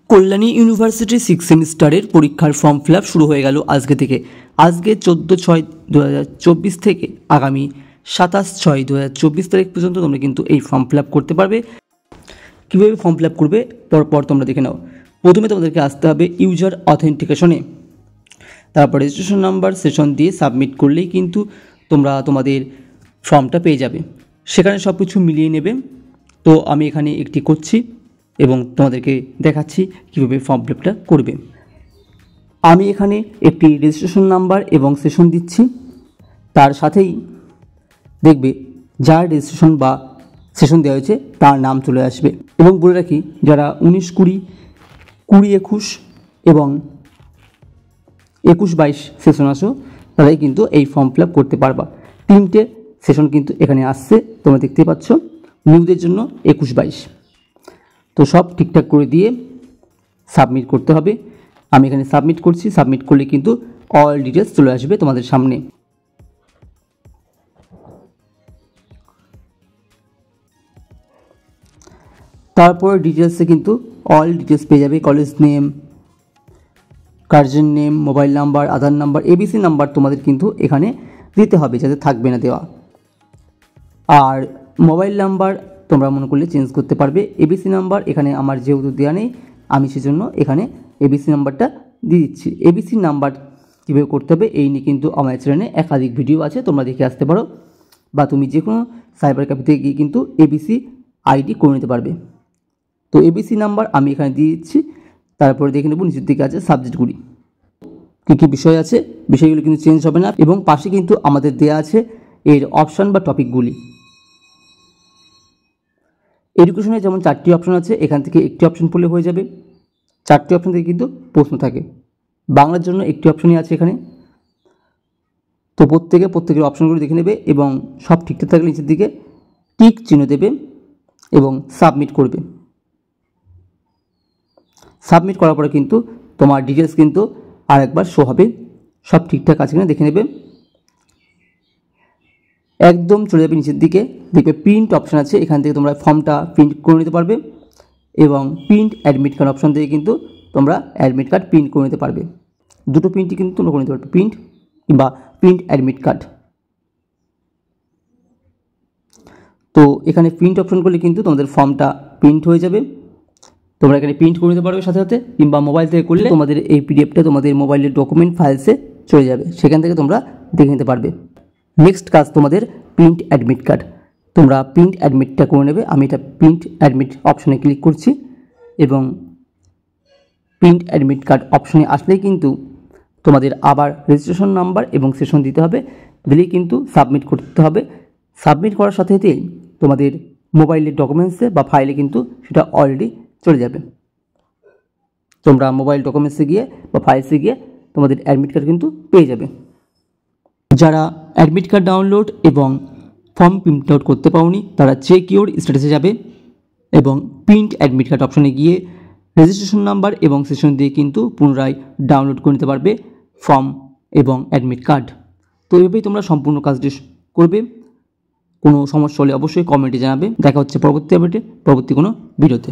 Kalyani university 6 সেমিস্টারের পরীক্ষার form fill up শুরু হয়ে গেল আজকে থেকে। আজকে 14/6/2024 থেকে আগামী 27/6/2024 তারিখ পর্যন্ত তোমরা কিন্তু এই ফর্ম ফিল আপ করতে পারবে। কীভাবে ফর্ম ফিল আপ করবে পর তোমরা দেখে নাও। প্রথমে তোমাদেরকে আসতে হবে ইউজার অথেন্টিকেশনে, তারপর রেজিস্ট্রেশন নাম্বার সেশন দিয়ে সাবমিট করলেই কিন্তু তোমরা তোমাদের ফর্মটা পেয়ে যাবে। সেখানে সব কিছু মিলিয়ে নেবে। তো আমি এখানে একটি করছি এবং তোমাদেরকে দেখাচ্ছি কীভাবে ফর্ম ফিল আপটা করবে। আমি এখানে একটি রেজিস্ট্রেশন নাম্বার এবং সেশন দিচ্ছি, তার সাথেই দেখবে যার রেজিস্ট্রেশন বা সেশন দেওয়া হয়েছে তার নাম চলে আসবে। এবং বলে রাখি, যারা 19-20, 20-21 এবং 21-22 সেশন আসো তারাই কিন্তু এই ফর্ম ফিল আপ করতে পারবা। 3টে সেশন কিন্তু এখানে আসছে, তোমরা দেখতে পাচ্ছ। নিউদের জন্য 21-22। তো সব ঠিকঠাক করে দিয়ে সাবমিট করতে হবে। আমি এখানে সাবমিট করছি। সাবমিট করলে কিন্তু অল ডিটেলস চলে আসবে তোমাদের সামনে। তারপর ডিটেলসে কিন্তু অল ডিটেলস পেয়ে যাবে। College name, guardian name, mobile number, Aadhaar number, ABC number তোমাদের কিন্তু এখানে দিতে হবে, যাতে থাকবে না দেওয়া। আর মোবাইল নাম্বার তোমরা মনে করলে চেঞ্জ করতে পারবে। এবিসি নাম্বার এখানে আমার যেহেতু দেওয়া নেই, আমি সেজন্য এখানে এবিসি নাম্বারটা দিয়ে দিচ্ছি। এবিসি নাম্বার কীভাবে করতে হবে এই নিয়ে কিন্তু আমার চ্যানেলে একাধিক ভিডিও আছে, তোমরা দেখে আসতে পারো। বা তুমি যে কোনো সাইবার ক্যাফেতে গিয়ে কিন্তু এবিসি আইডি করে নিতে পারবে। তো এবিসি নাম্বার আমি এখানে দিয়ে দিচ্ছি। তারপরে দেখে নেব নিচের দিকে আছে সাবজেক্টগুলি, কী কী বিষয় আছে। বিষয়গুলো কিন্তু চেঞ্জ হবে না। এবং পাশে কিন্তু আমাদের দেওয়া আছে এর অপশান বা টপিকগুলি। এডুকেশনে যেমন 4টি অপশন আছে, এখান থেকে একটি অপশন পড়লে হয়ে যাবে। 4টি অপশন থেকে কিন্তু প্রশ্ন থাকে। বাংলার জন্য একটি অপশনই আছে এখানে। তো প্রত্যেকের অপশনগুলো দেখে নেবে এবং সব ঠিকঠাক থাকলে নিচের দিকে টিক চিহ্ন দেবে এবং সাবমিট করবে। সাবমিট করার পরে কিন্তু তোমার ডিটেলস কিন্তু আর একবার শো হবে। সব ঠিকঠাক আছে কিনা দেখে নেবে। একদম চলে যাবে নিচের দিকে, দেখবে প্রিন্ট অপশান আছে। এখান থেকে তোমরা ফর্মটা প্রিন্ট করে নিতে পারবে এবং প্রিন্ট অ্যাডমিট কার্ড অপশান থেকে কিন্তু তোমরা অ্যাডমিট কার্ড প্রিন্ট করে নিতে পারবে। দুটো প্রিন্টই কিন্তু তোমরা করে নিতে পারবে, প্রিন্ট কিংবা প্রিন্ট অ্যাডমিট কার্ড। তো এখানে প্রিন্ট অপশান করলে কিন্তু তোমাদের ফর্মটা প্রিন্ট হয়ে যাবে। তোমরা এখানে প্রিন্ট করে নিতে পারবে সাথে সাথে, কিংবা মোবাইল থেকে করলে তোমাদের এই পিডিএফটা তোমাদের মোবাইলের ডকুমেন্ট ফাইলসে চলে যাবে, সেখান থেকে তোমরা দেখে নিতে পারবে। নেক্সট কাজ তোমাদের প্রিন্ট অ্যাডমিট কার্ড। তোমরা প্রিন্ট অ্যাডমিটটা করে নেবে। আমি এটা প্রিন্ট অ্যাডমিট অপশানে ক্লিক করছি এবং প্রিন্ট অ্যাডমিট কার্ড অপশানে আসলেই কিন্তু তোমাদের আবার রেজিস্ট্রেশন নাম্বার এবং সেশন দিতে হবে, দিলেই কিন্তু সাবমিট করতে হবে। সাবমিট করার সাথে সাথেই তোমাদের মোবাইলের ডকুমেন্টসে বা ফাইলে কিন্তু সেটা অলরেডি চলে যাবে। তোমরা মোবাইল ডকুমেন্টসে গিয়ে বা ফাইলসে গিয়ে তোমাদের অ্যাডমিট কার্ড কিন্তু পেয়ে যাবে। যারা অ্যাডমিট কার্ড ডাউনলোড এবং ফর্ম প্রিন্ট আউট করতে পারোনি তারা চেক ইওর স্ট্যাটাসে যাবে এবং প্রিন্ট অ্যাডমিট কার্ড অপশানে গিয়ে রেজিস্ট্রেশন নাম্বার এবং সেশন দিয়ে কিন্তু পুনরায় ডাউনলোড করে নিতে পারবে ফর্ম এবং অ্যাডমিট কার্ড। তো এইভাবেই তোমরা সম্পূর্ণ কাজটি করবে। কোনো সমস্যা হলে অবশ্যই কমেন্টে জানাবে। দেখা হচ্ছে পরবর্তী আপডেটে, পরবর্তী কোনো ভিডিওতে।